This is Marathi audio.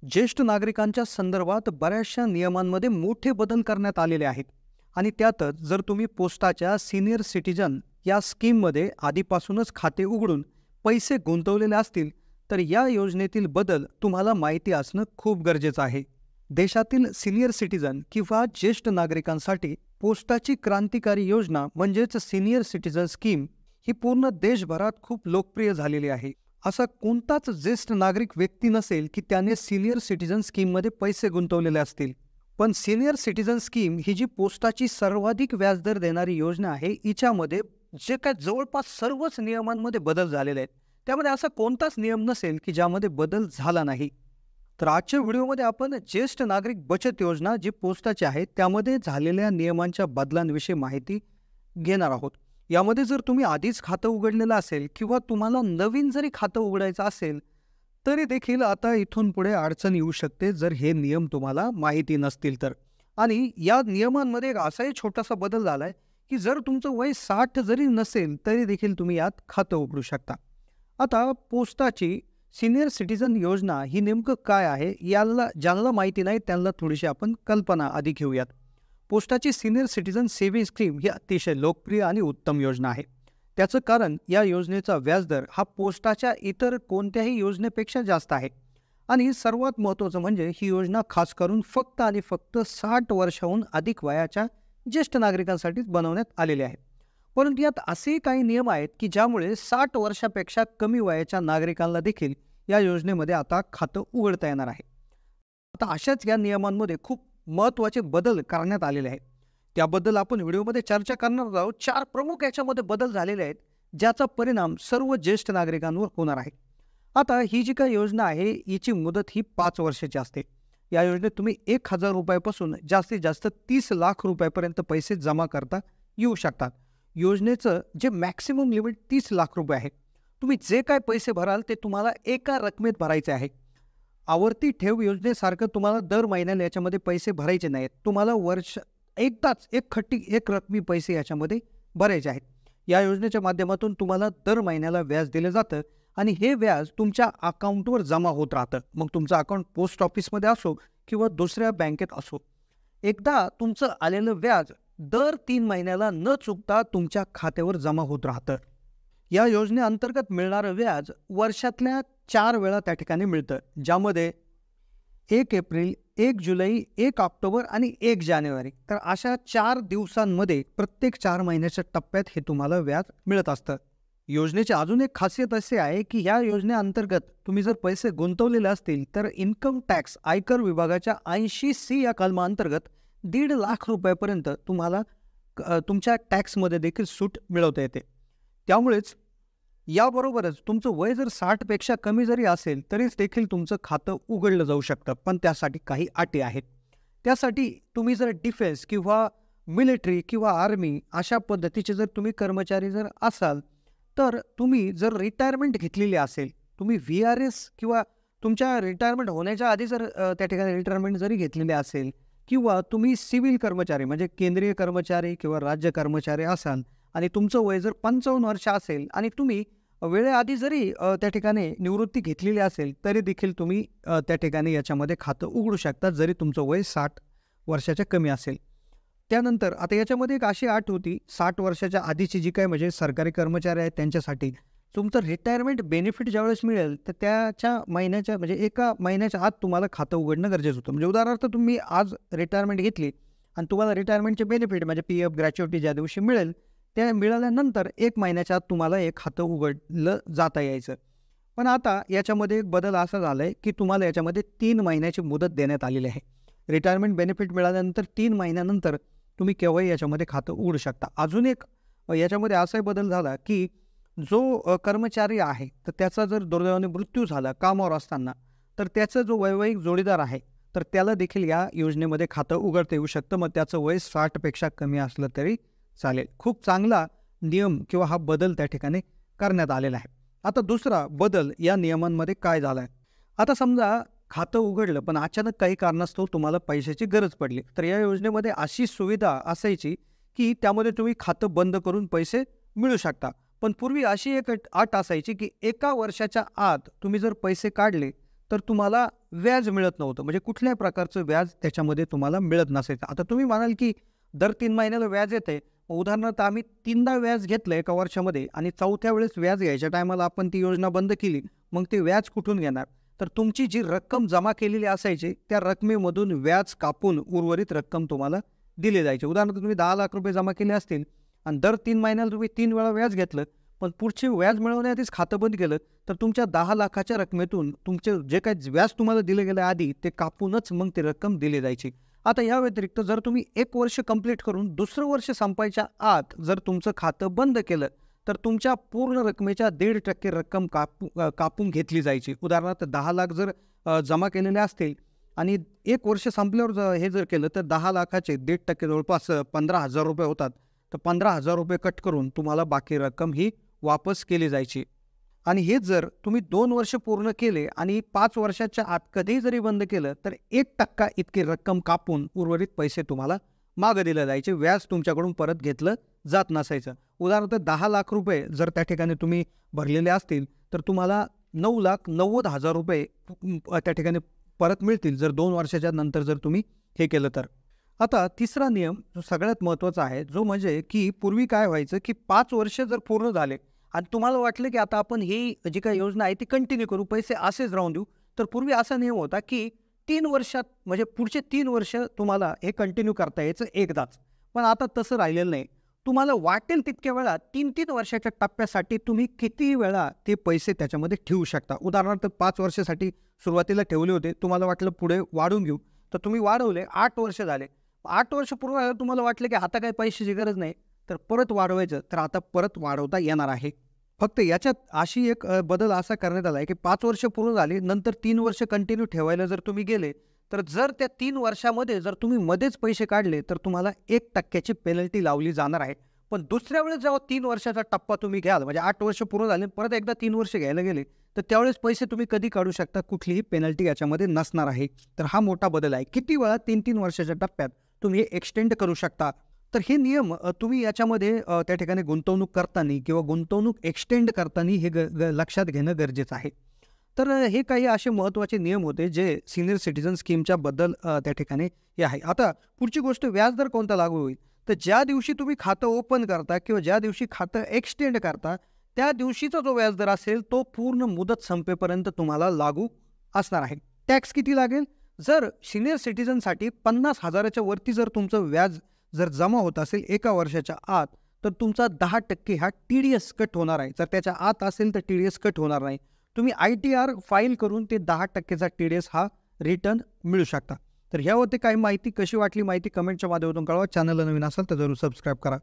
ज्येष्ठ नागरिकांच्या संदर्भात बऱ्याचशा नियमांमध्ये मोठे बदल करण्यात आलेले आहेत आणि त्यातच जर तुम्ही पोस्टाच्या सीनियर सिटीजन या स्कीममध्ये आधीपासूनच खाते उघडून पैसे गुंतवलेले असतील तर या योजनेतील बदल तुम्हाला माहिती असणं खूप गरजेचं आहे. देशातील सीनियर सिटीजन किंवा ज्येष्ठ नागरिकांसाठी पोस्टाची क्रांतिकारी योजना म्हणजेच सीनियर सिटीजन स्कीम ही पूर्ण देशभरात खूप लोकप्रिय झालेली आहे. असा कोणताच ज्येष्ठ नागरिक व्यक्ती नसेल की त्याने सीनियर सिटीजन स्कीममध्ये पैसे गुंतवलेले असतील. पण सीनियर सिटीजन स्कीम ही जी पोस्टाची सर्वाधिक व्याजदर देणारी योजना आहे, हिच्यामध्ये जे काय जवळपास सर्वच नियमांमध्ये बदल झालेले आहेत. त्यामध्ये असा कोणताच नियम नसेल की ज्यामध्ये बदल झाला नाही. तर आजच्या व्हिडिओमध्ये आपण ज्येष्ठ नागरिक बचत योजना जी पोस्टाची आहे त्यामध्ये झालेल्या नियमांच्या बदलांविषयी माहिती घेणार आहोत. यामध्ये जर तुम्ही आधीच खातं उघडलेलं असेल किंवा तुम्हाला नवीन जरी खातं उघडायचं असेल तरी देखील आता इथून पुढे अडचण येऊ शकते जर हे नियम तुम्हाला माहिती नसतील तर. आणि या नियमांमध्ये एक असाही छोटासा बदल झाला आहे की जर तुमचं वय 60 जरी नसेल तरी देखील तुम्ही यात खातं उघडू शकता. आता पोस्टाची सीनियर सिटीजन योजना ही नेमकं काय आहे याला ज्यांना माहिती नाही त्यांना थोडीशी आपण कल्पना आधी घेऊयात. पोस्टाची सीनियर सिटीजन सेव्हिंग स्कीम ही अतिशय लोकप्रिय आणि उत्तम योजना आहे. त्याचं कारण या योजनेचा व्याजदर हा पोस्टाच्या इतर कोणत्याही योजनेपेक्षा जास्त आहे आणि सर्वात महत्त्वाचं म्हणजे ही योजना खास करून फक्त आणि फक्त 60 वर्षाहून अधिक वयाच्या ज्येष्ठ नागरिकांसाठीच बनवण्यात आलेली आहे. परंतु यात असे काही नियम आहेत की ज्यामुळे 60 वर्षापेक्षा कमी वयाच्या नागरिकांना देखील या योजनेमध्ये आता खातं उघडता येणार आहे. आता अशाच या नियमांमध्ये खूप महत्त्वाचे बदल करण्यात आलेले आहेत. त्याबद्दल आपण व्हिडिओमध्ये चर्चा करणार आहोत. 4 प्रमुख याच्यामध्ये बदल झालेले आहेत ज्याचा परिणाम सर्व ज्येष्ठ नागरिकांवर होणार आहे. आता ही जी काही योजना आहे हिची मुदत ही 5 वर्षाची असते. या योजनेत तुम्ही 1000 रुपयापासून जास्तीत जास्त 30 लाख रुपयापर्यंत पैसे जमा करता येऊ शकतात. योजनेचं जे मॅक्सिमम लिमिट 30 लाख रुपये आहे. तुम्ही जे काय पैसे भराल ते तुम्हाला एका रकमेत भरायचे आहे. आवर्ती ठेव योजनेसारखं तुम्हाला दर महिन्याला याच्यामध्ये पैसे भरायचे नाहीत. तुम्हाला एकदाच एक रकमी पैसे याच्यामध्ये भरायचे आहेत. या योजनेच्या माध्यमातून तुम्हाला दर महिन्याला व्याज दिलं जातं आणि हे व्याज तुमच्या अकाउंटवर जमा होत राहतं. मग तुमचं अकाउंट पोस्ट ऑफिसमध्ये असो किंवा दुसऱ्या बँकेत असो. एकदा तुमचं आलेलं व्याज दर 3 महिन्याला न चुकता तुमच्या खात्यावर जमा होत राहतं. या योजनेअंतर्गत मिळणारं व्याज वर्षातल्या 4 वेळा त्या ठिकाणी मिळतं, ज्यामध्ये 1 एप्रिल, 1 जुलै, 1 ऑक्टोबर आणि 1 जानेवारी. तर अशा 4 दिवसांमध्ये प्रत्येक 4 महिन्याच्या टप्प्यात हे तुम्हाला व्याज मिळत असतं. योजनेची अजून एक खासियत अशी आहे की ह्या योजनेअंतर्गत तुम्ही जर पैसे गुंतवलेले असतील तर इन्कम टॅक्स आयकर विभागाच्या 80C या कलमाअंतर्गत 1.5 लाख रुपयापर्यंत तुम्हाला तुमच्या टॅक्समध्ये देखील सूट मिळवता येते. त्यामुळेच याबरोबरच तुमचं वय जर 60 पेक्षा कमी जरी असेल तरीच देखील तुमचं खातं उघडलं जाऊ शकतं. पण त्यासाठी काही अटी आहेत. त्यासाठी तुम्ही जर डिफेन्स किंवा मिलिटरी किंवा आर्मी अशा पद्धतीचे जर तुम्ही कर्मचारी जर असाल तर तुम्ही जर रिटायरमेंट घेतलेली असेल, तुम्ही VRS किंवा तुमच्या रिटायरमेंट होण्याच्या आधी जर त्या ठिकाणी रिटायरमेंट जरी घेतलेली असेल किंवा तुम्ही सिव्हिल कर्मचारी म्हणजे केंद्रीय कर्मचारी किंवा राज्य कर्मचारी असाल आणि तुमचं वय जर 55 वर्ष असेल आणि तुम्ही वेळेआधी जरी त्या ठिकाणी निवृत्ती घेतलेली असेल तरी देखील तुम्ही त्या ठिकाणी याच्यामध्ये खातं उघडू शकता जरी तुमचं वय 60 वर्षाच्या कमी असेल. त्यानंतर आता याच्यामध्ये एक अशी अट होती 60 वर्षाच्या आधीची जी काय म्हणजे सरकारी कर्मचारी आहेत त्यांच्यासाठी तुमचं रिटायरमेंट बेनिफिट ज्यावेळेस मिळेल तर त्याच्या महिन्याच्या म्हणजे एका महिन्याच्या आत तुम्हाला खातं उघडणं गरजेचं होतं. म्हणजे उदाहरणार्थ तुम्ही आज रिटायरमेंट घेतली आणि तुम्हाला रिटायरमेंटचे बेनिफिट म्हणजे PF ग्रॅच्युइटी ज्या दिवशी मिळेल त्या मिळाल्यानंतर 1 महिन्याच्या आत तुम्हाला एक खातं उघडलं जाता यायचं. पण आता याच्यामध्ये एक बदल असा झाला आहे की तुम्हाला याच्यामध्ये 3 महिन्याची मुदत देण्यात आलेली आहे. रिटायरमेंट बेनिफिट मिळाल्यानंतर 3 महिन्यानंतर तुम्ही केव्हाही याच्यामध्ये खातं उघडू शकता. अजून एक याच्यामध्ये असाही बदल झाला की जो कर्मचारी आहे तर त्याचा जर दुर्दैवाने मृत्यू झाला कामावर असताना तर त्याचा जो वैवाहिक जोडीदार आहे तर त्याला देखील या योजनेमध्ये खातं उघडता येऊ शकतं. मग त्याचं वय 60 पेक्षा कमी असलं तरी चालेल. खूप चांगला नियम किंवा हा बदल त्या ठिकाणी करण्यात आलेला आहे. आता दुसरा बदल या नियमांमध्ये काय झाला आहे. आता समजा खातं उघडलं पण अचानक काही कारणास्तव तुम्हाला पैशाची गरज पडली तर या योजनेमध्ये अशी सुविधा असायची की त्यामध्ये तुम्ही खातं बंद करून पैसे मिळू शकता. पण पूर्वी अशी एक अट असायची की 1 वर्षाच्या आत तुम्ही जर पैसे काढले तर तुम्हाला व्याज मिळत नव्हतं. म्हणजे कुठल्याही प्रकारचं व्याज त्याच्यामध्ये तुम्हाला मिळत नसायचं. आता तुम्ही म्हणाल की दर 3 महिन्याला व्याज येतंय. उदाहरणार्थ आम्ही 3दा व्याज घेतलं एका वर्षामध्ये आणि 4थ्या वेळेस व्याज घ्यायच्या टायमाला आपण ती योजना बंद केली. मग ते व्याज कुठून घेणार? तर तुमची जी रक्कम जमा केलेली असायची त्या रकमेमधून व्याज कापून उर्वरित रक्कम तुम्हाला दिली जायची. उदाहरणार्थ तुम्ही 10 लाख रुपये जमा केले असतील आणि दर 3 महिन्याला तुम्ही 3 वेळा व्याज घेतलं, पण पुढचे व्याज मिळवण्याआधीच खातं बंद केलं, तर तुमच्या 10 लाखाच्या रकमेतून तुमचे जे काही व्याज तुम्हाला दिलं गेलं आधी ते कापूनच मग ती रक्कम दिली जायची. आता या व्यतिरिक्त जर तुम्ही 1 वर्ष कंप्लीट करून दुसरं वर्ष संपायच्या आत जर तुमचं खातं बंद केलं, तर तुमच्या पूर्ण रकमेच्या 1.5% रक्कम कापून घेतली जायची. उदाहरणार्थ 10 लाख जर जमा केलेले असतील आणि 1 वर्ष संपल्यावर हे जर केलं तर 10 लाखाचे 1.5% जवळपास 15,000 रुपये होतात. तर 15,000 रुपये कट करून तुम्हाला बाकी रक्कम ही वापस केली जायची. आणि हे जर तुम्ही 2 वर्ष पूर्ण केले आणि 5 वर्षाच्या आत कधीही जरी बंद केलं तर 1% इतकी रक्कम कापून उर्वरित पैसे तुम्हाला मागं दिले जायचे. व्याज तुमच्याकडून परत घेतलं जात नसायचं. उदाहरणार्थ 10 लाख रुपये जर त्या ठिकाणी तुम्ही भरलेले असतील तर तुम्हाला 9,90,000 रुपये त्या ठिकाणी परत मिळतील जर 2 वर्षाच्या नंतर जर तुम्ही हे केलं तर. आता तिसरा नियम जो सगळ्यात महत्त्वाचा आहे, जो म्हणजे की पूर्वी काय व्हायचं की 5 वर्ष जर पूर्ण झाले आणि तुम्हाला वाटलं की आता आपण ही जी काही योजना आहे ती कंटिन्यू करू, पैसे असेच राहून देऊ, तर पूर्वी असा नियम होता की 3 वर्षात म्हणजे पुढचे 3 वर्ष तुम्हाला हे कंटिन्यू करता यायचं एकदाच. पण आता तसं राहिलेलं नाही. तुम्हाला वाटेल तितक्या वेळा 3-3 वर्षाच्या टप्प्यासाठी तुम्ही किती वेळा ते पैसे त्याच्यामध्ये ठेवू शकता. उदाहरणार्थ 5 वर्षासाठी सुरुवातीला ठेवले होते, तुम्हाला वाटलं पुढे वाढवून घेऊ, तर तुम्ही वाढवले, 8 वर्ष झाले. 8 वर्ष पूर्ण झालं, तुम्हाला वाटलं की आता काही पैशाची गरज नाही, तर परत वाढवायचं, तर आता परत वाढवता येणार आहे. फक्त याच्यात अशी एक बदल असा करण्यात आला आहे की 5 वर्ष पूर्ण झाली, नंतर 3 वर्ष कंटिन्यू ठेवायला जर तुम्ही गेले, तर जर त्या 3 वर्षामध्ये जर तुम्ही मध्येच पैसे काढले, तर तुम्हाला 1%ची पेनल्टी लावली जाणार आहे. पण दुसऱ्या वेळेस जेव्हा 3 वर्षाचा टप्पा तुम्ही घ्याल, म्हणजे 8 वर्ष पूर्ण झाले, परत एकदा 3 वर्ष घ्यायला गेले, तर त्यावेळेस पैसे तुम्ही कधी काढू शकता, कुठलीही पेनल्टी याच्यामध्ये नसणार आहे. तर हा मोठा बदल आहे. किती वेळा 3-3 वर्षाच्या टप्प्यात तुम्ही हे एक्सटेंड करू शकता. तर हे नियम तुम्ही याच्यामध्ये त्या ठिकाणी गुंतवणूक करताना किंवा गुंतवणूक एक्सटेंड करताना हे लक्षात घेणं गरजेचं आहे. तर हे काही असे महत्त्वाचे नियम होते जे सीनियर सिटीझन स्कीमच्या बद्दल त्या ठिकाणी हे आहे. आता पुढची गोष्ट, व्याजदर कोणता लागू होईल? तर ज्या दिवशी तुम्ही खातं ओपन करता किंवा ज्या दिवशी खातं एक्सटेंड करता त्या दिवशीचा जो व्याजदर असेल तो पूर्ण मुदत संपेपर्यंत तुम्हाला लागू असणार आहे. टॅक्स किती लागेल? जर सीनियर सिटीझनसाठी 50,000च्या वरती जर तुमचं व्याज जर जमा होत असेल एका वर्षाच्या आत, तर तुमचा 10% हा TDS कट होणार आहे. जर त्याच्या आत असेल तर TDS कट होणार नाही. तुम्ही ITR फाईल करून ते 10%चा TDS हा रिटर्न मिळू शकता. तर ह्यावरती काही माहिती कशी वाटली, माहिती कमेंटच्या माध्यमातून कळवा. चॅनलला नवीन असाल तर जरूर सबस्क्राईब करा.